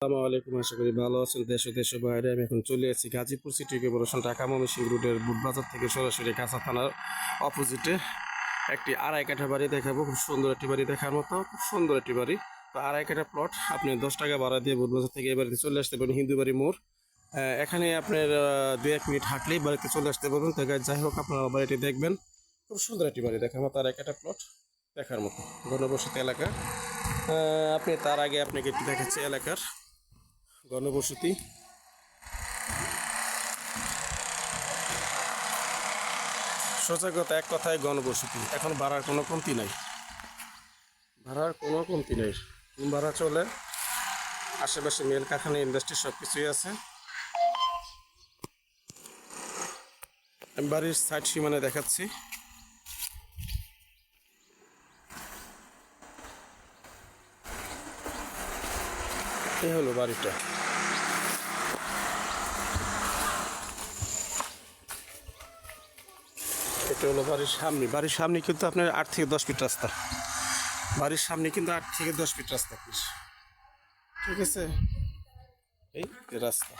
আসসালামু আলাইকুম, আশা করি ভালো আছেন। দেশ ও দেশের বাইরে আমি এখন চলে এসেছি গাজীপুর সিটি কর্পোরেশন ঢাকা ময়মনসিংহ রুটের বুটবাজার থেকে সরাসরি কাঁচা থানার অপোজিটে একটি আড়াই কাঠা বাড়ি দেখাবো। খুব সুন্দর একটি বাড়ি দেখার মতো, খুব সুন্দর একটি বাড়ি। তো আড়াই কাঠা প্লট, আপনি 10 টাকা ভাড়া দিয়ে বুটবাজার থেকে এই বাড়িতে চলে আসতে পারেন। হিন্দু বাড়ি মোড়, এখানে আপনার 2-1 মিনিট হাঁটলেই বাড়িতে চলে আসতে পারবেন। তো যাই হোক, আপনারা বাড়িটি দেখবেন। খুব সুন্দর একটি বাড়ি দেখার মতো, আড়াই কাঠা প্লট দেখার মতো, ঘনবসতি এলাকা। আপনি তার আগে আপনাকে একটু দেখাচ্ছি এলাকার ঘনবসতি। সোজা কথা, এক কথায় ঘনবসতি। এখন ভাড়ার কোনো কমতি নাই, ভাড়ার কোনো কমতি নেই। ভাড়া চলে, আশেপাশে মিল কারখানা ইন্ডাস্ট্রি সব কিছুই আছে। আমি বাড়ির সাইড সীমানা দেখাচ্ছি। এই হলো বাড়িটা। এটা হলো বাড়ির সামনে। বাড়ির সামনে কিন্তু আপনার 8 থেকে 10 ফিট রাস্তা। বাড়ির সামনে কিন্তু 8 থেকে 10 ফিট রাস্তা, ঠিক আছে? এই যে রাস্তা,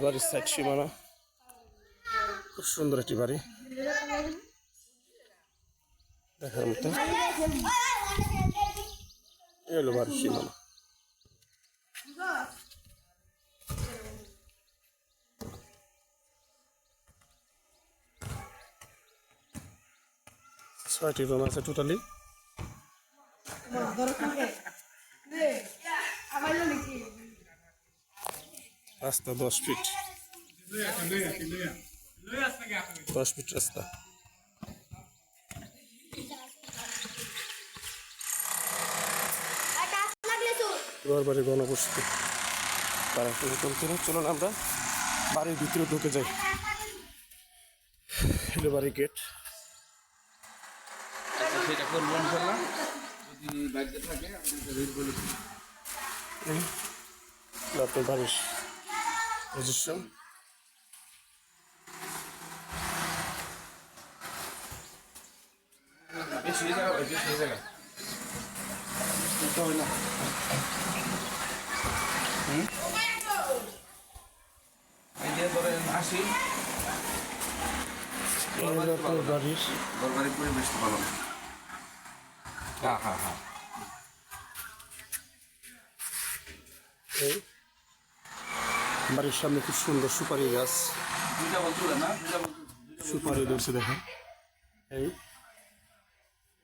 বাড়ির সাইড সীমানা। খুব সুন্দর একটি বাড়ি দেখার মতো। এই হলো বাড়ির সীমানা। ছয়টি রুম আছে টোটালি। রাস্তা 10 ফিট, 10 ফিট রাস্তা। ঘর বাড়ির ঘনবসতি, তারা কোনো কমতি না। চলুন আমরা বাড়ির ভিতরে ঢুকে যাই। হলো বাড়ির গেট। সেটা করবো ইনশাল্লাহ, যদি বাড়িতে থাকে আপনাকে রেট বলে দিন। আপনার বাড়ির পজিশন। বেশি জায়গা ভাই, বেশি জায়গা হয় না। এই যে ধরেন 80 আপনার বাড়ির দরকারি পরিবেশ তো ভালো। হ্যাঁ হ্যাঁ হ্যাঁ, এই বাড়ির সামনে খুব সুন্দর সুপারি গাছ, দুইটা বলছিল না, দুইটা সুপারি ধরছে দেখেন। এই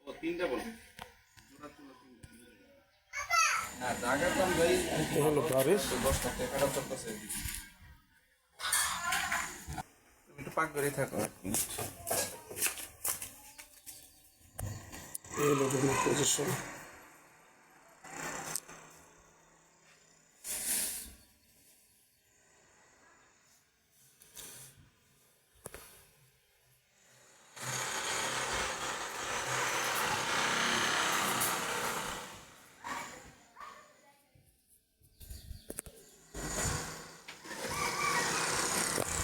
ও তিনটা বলছে। হ্যাঁ, জায়গার দাম ভাই এই হলো বাড়ির। 10 টাকা টাকা চলতেছে। তুমি একটু পাক করে থাকো। এই হলো রুমের পজিশন।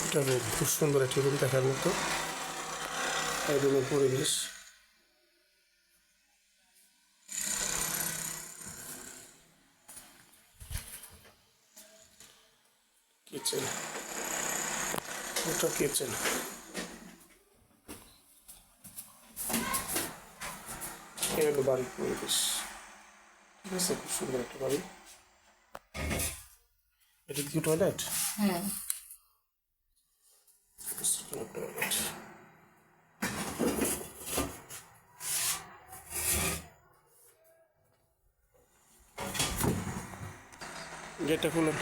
এটা রুম, খুব সুন্দর একটি রুম দেখার মতো। এই রুমের পরিবেশ। কিচেন, ওটা কিচেন। এই হলো বাড়ির পরিবেশ, ঠিক আছে? খুব সুন্দর একটা বাড়ি। এটা কি টয়লেট? হ্যাঁ, টয়লেট। গেটটা খুলেন।